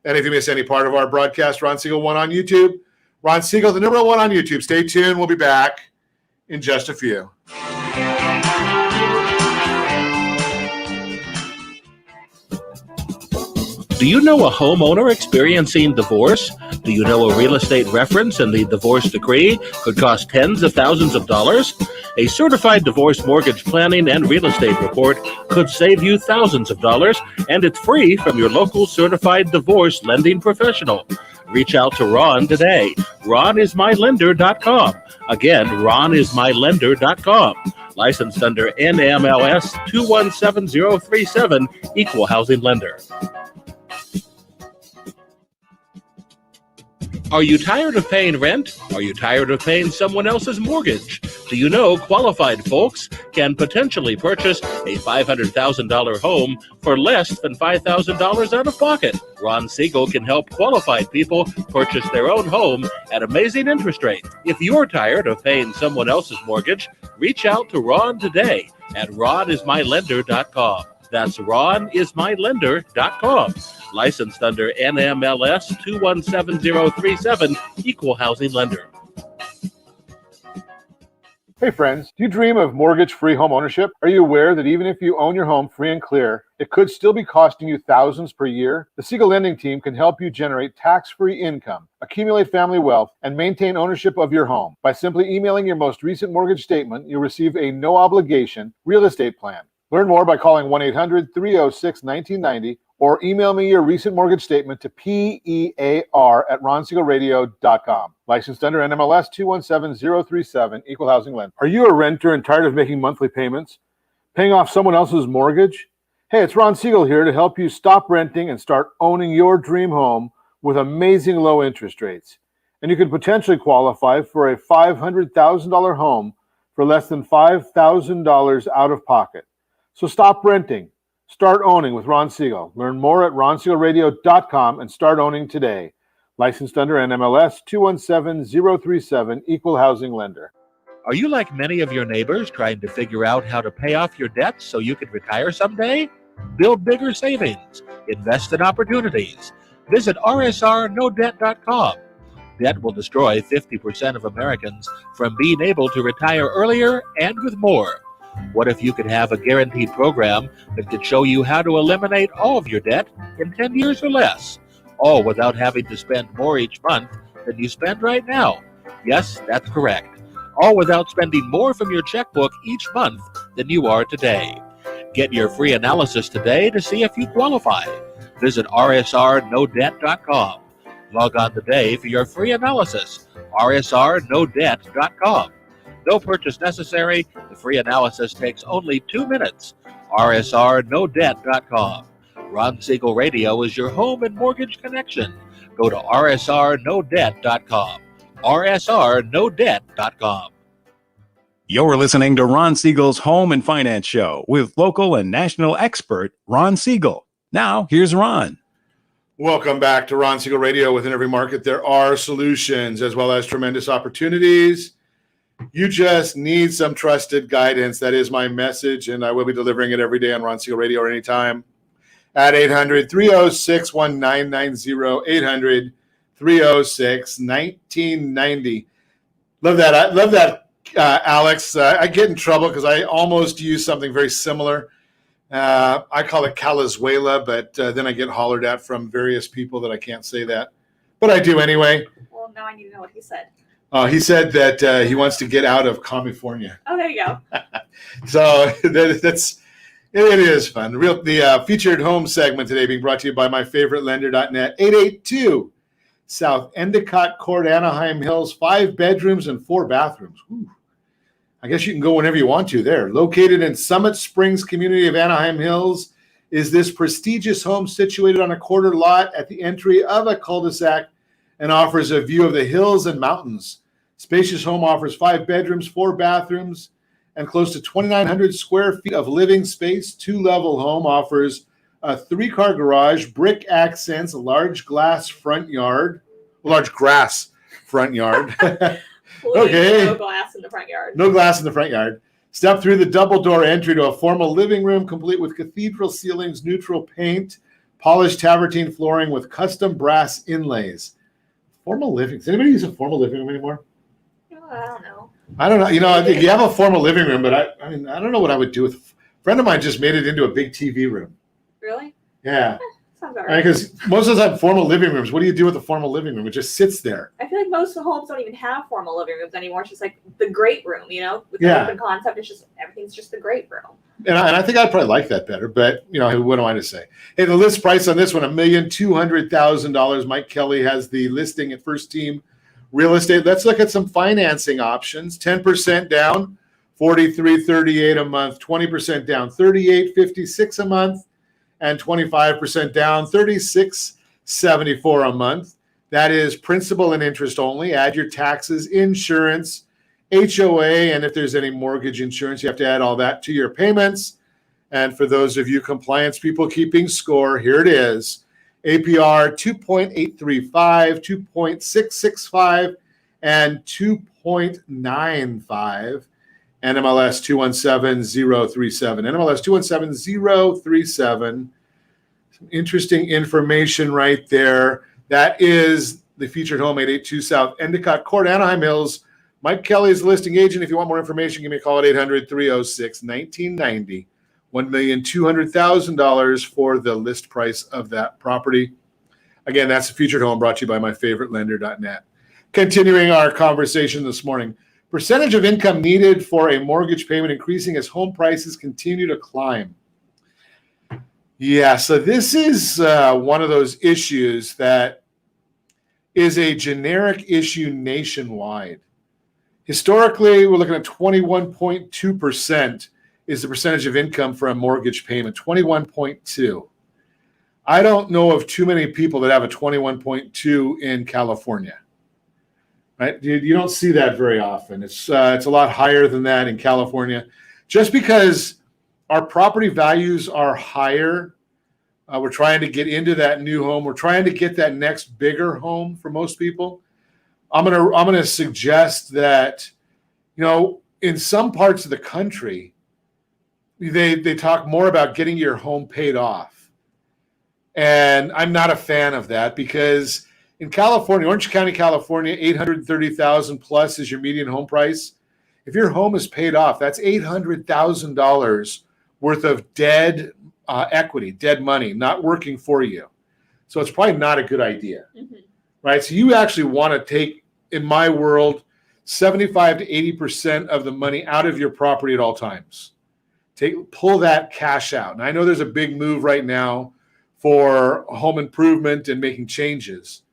And if you miss any part of our broadcast, Ron Siegel 1 on YouTube. Ron Siegel, the number 1 on YouTube. Stay tuned. We'll be back in just a few. Do you know a homeowner experiencing divorce? Do you know a real estate reference and the divorce decree could cost tens of thousands of dollars? A certified divorce mortgage planning and real estate report could save you thousands of dollars, and it's free from your local certified divorce lending professional. Reach out to Ron today. RonIsMyLender.com. Again, RonIsMyLender.com. Licensed under NMLS 217037, Equal Housing Lender. Are you tired of paying rent? Are you tired of paying someone else's mortgage? Do you know qualified folks can potentially purchase a $500,000 home for less than $5,000 out of pocket? Ron Siegel can help qualified people purchase their own home at amazing interest rates. If you're tired of paying someone else's mortgage, reach out to Ron today at RonIsMyLender.com. That's RonIsMyLender.com. Licensed under NMLS 217037, Equal Housing Lender. Hey friends, do you dream of mortgage-free home ownership? Are you aware that even if you own your home free and clear, it could still be costing you thousands per year? The Siegel Lending Team can help you generate tax-free income, accumulate family wealth, and maintain ownership of your home. By simply emailing your most recent mortgage statement, you'll receive a no-obligation real estate plan. Learn more by calling 1-800-306-1990 or email me your recent mortgage statement to PEAR@RonSiegelRadio.com. Licensed under NMLS 217037, Equal Housing Lender. Are you a renter and tired of making monthly payments? Paying off someone else's mortgage? Hey, it's Ron Siegel here to help you stop renting and start owning your dream home with amazing low interest rates. And you could potentially qualify for a $500,000 home for less than $5,000 out of pocket. So stop renting. Start owning with Ron Siegel. Learn more at RonSiegelRadio.com and start owning today. Licensed under NMLS 217037, Equal Housing Lender. Are you like many of your neighbors trying to figure out how to pay off your debts so you can retire someday? Build bigger savings. Invest in opportunities. Visit rsrnodebt.com. Debt will destroy 50% of Americans from being able to retire earlier and with more. What if you could have a guaranteed program that could show you how to eliminate all of your debt in 10 years or less, all without having to spend more each month than you spend right now? Yes, that's correct. All without spending more from your checkbook each month than you are today. Get your free analysis today to see if you qualify. Visit rsrnodebt.com. Log on today for your free analysis, rsrnodebt.com. No purchase necessary. The free analysis takes only 2 minutes. rsrnodebt.com. Ron Siegel Radio is your home and mortgage connection. Go to rsrnodebt.com. rsrnodebt.com. You're listening to Ron Siegel's Home and Finance Show with local and national expert Ron Siegel. Now, here's Ron. Welcome back to Ron Siegel Radio. Within every market, there are solutions as well as tremendous opportunities. You just need some trusted guidance. That is my message, and I will be delivering it every day on Ron Siegel Radio or anytime at 800-306-1990, 800-306-1990. Love that. I love that, Alex. I get in trouble because I almost use something very similar. I call it Calazuela, but then I get hollered at from various people that I can't say that. But I do anyway. Well, now I need to know what he said. He said that he wants to get out of California. Oh, there you go. So it is fun. The featured home segment today being brought to you by myfavoritelender.net. 882 South Endicott Court, Anaheim Hills, 5 bedrooms and 4 bathrooms. Ooh. I guess you can go whenever you want to there. Located in Summit Springs community of Anaheim Hills is this prestigious home situated on a quarter lot at the entry of a cul-de-sac and offers a view of the hills and mountains. Spacious home offers 5 bedrooms, 4 bathrooms, and close to 2,900 square feet of living space. 2-level home offers a 3-car garage, brick accents, a large grass front yard. Okay. No glass in the front yard. No glass in the front yard. Step through the double door entry to a formal living room complete with cathedral ceilings, neutral paint, polished travertine flooring with custom brass inlays. Formal living. Does anybody use a formal living room anymore? I don't know. I don't know. You know, I think you have a formal living room, but I mean, I don't know what I would do with. A friend of mine just made it into a big TV room. Really? Yeah. Sounds all right. Because most of the time, formal living rooms, what do you do with a formal living room? It just sits there. I feel like most homes don't even have formal living rooms anymore. It's just like the great room, with the open concept. It's just everything's just the great room. And I think I'd probably like that better, but what am I to say? Hey, the list price on this one, $1,200,000. Mike Kelly has the listing at First Team Real Estate. Let's look at some financing options. 10% down, $43.38 a month. 20% down, $38.56 a month. And 25% down, $36.74 a month. That is principal and interest only. Add your taxes, insurance, HOA, and if there's any mortgage insurance, you have to add all that to your payments. And for those of you compliance people keeping score, here it is. APR 2.835, 2.665, and 2.95. NMLS 217037. NMLS 217037. Some interesting information right there. That is the featured home, 882 South Endicott Court, Anaheim Hills. Mike Kelly is the listing agent. If you want more information, give me a call at 800-306-1990. $1,200,000 for the list price of that property. Again, that's the featured home brought to you by myfavoritelender.net. Continuing our conversation this morning. Percentage of income needed for a mortgage payment increasing as home prices continue to climb. Yeah, so this is one of those issues that is a generic issue nationwide. Historically, we're looking at 21.2% is the percentage of income for a mortgage payment, 21.2. I don't know of too many people that have a 21.2 in California. Right? You don't see that very often. It's a lot higher than that in California. Just because our property values are higher, We're trying to get into that new home. We're trying to get that next bigger home for most people. I'm gonna suggest that, in some parts of the country, they talk more about getting your home paid off. And I'm not a fan of that because in California, Orange County, California, $830,000 plus is your median home price. If your home is paid off, that's $800,000 worth of dead equity, dead money, not working for you. So it's probably not a good idea, right? So you actually want to take, in my world, 75 to 80% of the money out of your property at all times. Pull that cash out. And I know there's a big move right now for home improvement and making changes.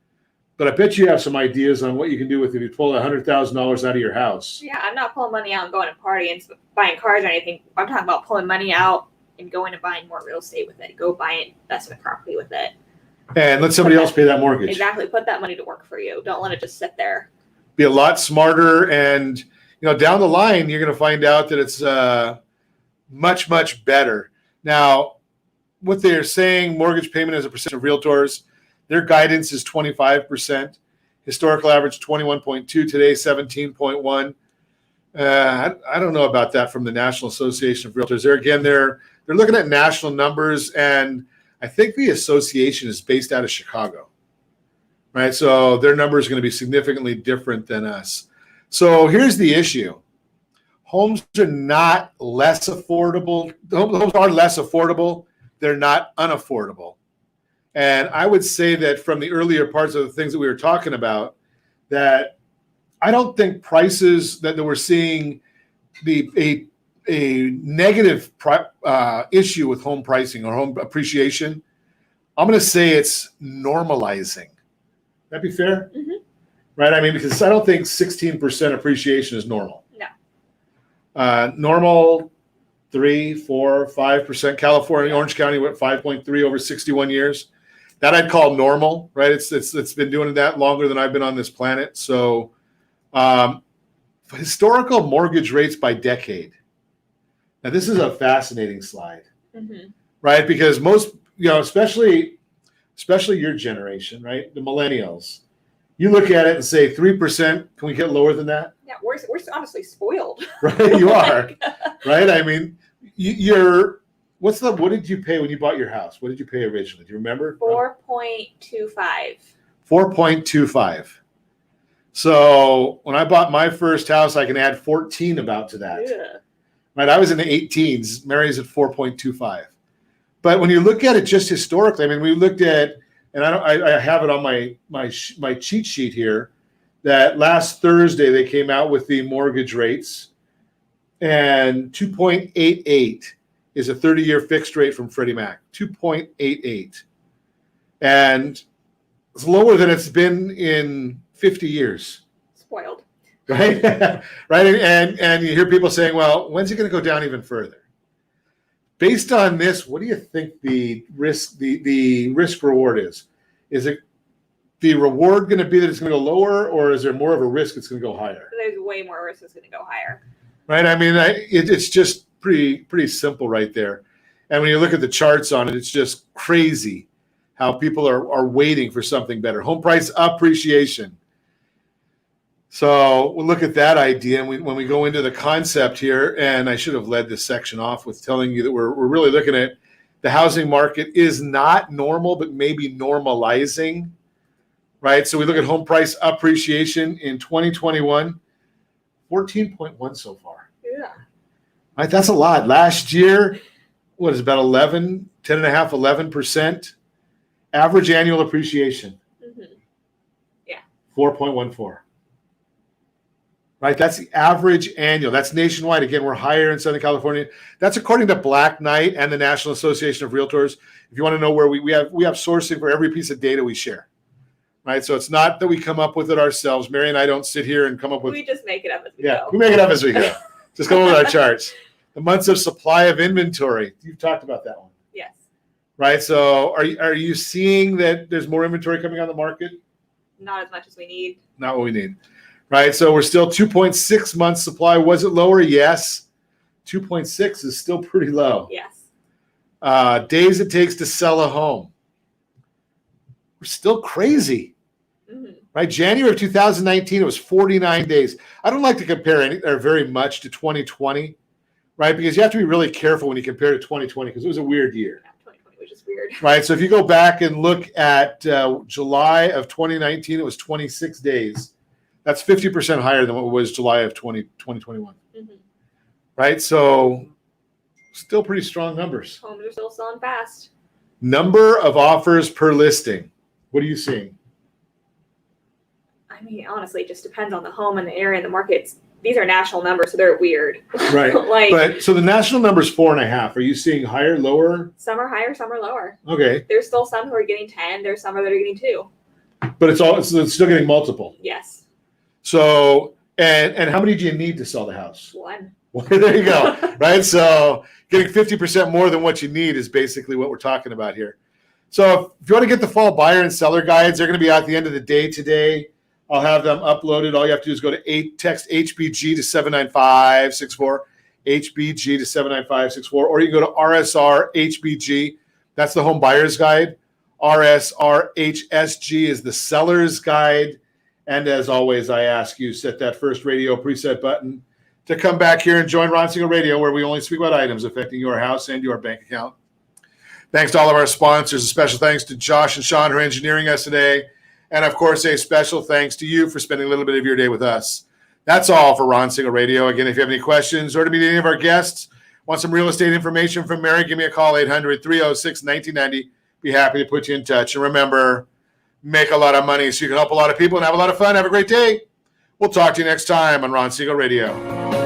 But I bet you have some ideas on what you can do with it if you pull $100,000 out of your house. Yeah, I'm not pulling money out and going to party and buying cars or anything. I'm talking about pulling money out and going and buying more real estate with it. Go buy investment property with it. And let somebody else pay that mortgage. Exactly. Put that money to work for you. Don't let it just sit there. Be a lot smarter. And, down the line, you're going to find out that it's much, much better. Now, what they're saying, mortgage payment as a percent of realtors, their guidance is 25%. Historical average 21.2, today 17.1. I don't know about that from the National Association of Realtors. They're looking at national numbers, and I think the association is based out of Chicago, right? So their number is going to be significantly different than us. So here's the issue. Homes are not less affordable. Homes are less affordable. They're not unaffordable. And I would say that from the earlier parts of the things that we were talking about, that I don't think prices that we're seeing a negative issue with home pricing or home appreciation. I'm going to say it's normalizing. That be fair? Mm-hmm. Right? I mean, because I don't think 16% appreciation is normal. No. Normal 3, 4, 5%. California, Orange County went 5.3 over 61 years. That I'd call normal, right? It's been doing that longer than I've been on this planet. So, historical mortgage rates by decade. Now, this is a fascinating slide, right? Because most, especially your generation, right? The millennials, you look at it and say 3%. Can we get lower than that? Yeah, we're honestly spoiled. Right, you are, right? I mean, what did you pay when you bought your house? What did you pay originally? Do you remember? 4.25. 4.25. So when I bought my first house, I can add 14 about to that. Yeah. Right, I was in the 18s. Mary's at 4.25. But when you look at it just historically, I mean, we looked at, and I have it on my cheat sheet here, that last Thursday they came out with the mortgage rates, and 2.88 is a 30-year fixed rate from Freddie Mac. 2.88, and it's lower than it's been in 50 years. Spoiled. Right, right, and you hear people saying, "Well, when's it going to go down even further?" Based on this, what do you think the risk reward is? Is it the reward going to be that it's going to go lower, or is there more of a risk it's going to go higher? There's way more risk it's going to go higher. Right. I mean, it's just pretty simple right there. And when you look at the charts on it, it's just crazy how people are waiting for something better. Home price appreciation. So we'll look at that idea, and when we go into the concept here, and I should have led this section off with telling you that we're really looking at the housing market is not normal, but maybe normalizing, right? So we look at home price appreciation in 2021, 14.1 so far. Yeah. Right, that's a lot. Last year, what is about 11% average annual appreciation. Mm-hmm. Yeah. 4.14. Right, that's the average annual. That's nationwide. Again, we're higher in Southern California. That's according to Black Knight and the National Association of Realtors. If you want to know where we have sourcing for every piece of data we share. Right, so it's not that we come up with it ourselves. Mary and I don't sit here and come up with. We just make it up as we go. We make it up as we go. Just come up with our charts. The months of supply of inventory. You've talked about that one. Yes. Right, so are you seeing that there's more inventory coming on the market? Not as much as we need. Not what we need. Right, so we're still 2.6 months supply. Was it lower? Yes. 2.6 is still pretty low. Yes. Days it takes to sell a home. We're still crazy. Right? January of 2019, it was 49 days. I don't like to compare very much to 2020, right? Because you have to be really careful when you compare to 2020 because it was a weird year. Yeah, 2020 was just weird. Right? So if you go back and look at July of 2019, it was 26 days. That's 50% higher than what it was July of 2021. Right? So still pretty strong numbers. Homes are still selling fast. Number of offers per listing. What are you seeing? I mean, honestly, it just depends on the home and the area and the markets. These are national numbers, so they're weird. Right. Like, so the national number is 4.5. Are you seeing higher, lower? some are higher, some are lower. Okay. There's still some who are getting 10. There's some that are getting 2. But it's still getting multiple. Yes. So, and how many do you need to sell the house? 1. Well, there you go. Right. So getting 50% more than what you need is basically what we're talking about here. So if you want to get the fall buyer and seller guides, they're going to be out at the end of the day today. I'll have them uploaded. All you have to do is go to text HBG to 79564, HBG to 79564, or you can go to RSR HBG. That's the home buyer's guide. RSR HSG is the seller's guide. And as always, I ask you, set that first radio preset button to come back here and join Ron Siegel Radio, where we only speak about items affecting your house and your bank account. Thanks to all of our sponsors. A special thanks to Josh and Sean who are engineering us today. And, of course, a special thanks to you for spending a little bit of your day with us. That's all for Ron Siegel Radio. Again, if you have any questions or to meet any of our guests, want some real estate information from Mary, give me a call, 800-306-1990. Be happy to put you in touch. And remember, make a lot of money so you can help a lot of people and have a lot of fun. Have a great day. We'll talk to you next time on Ron Siegel Radio.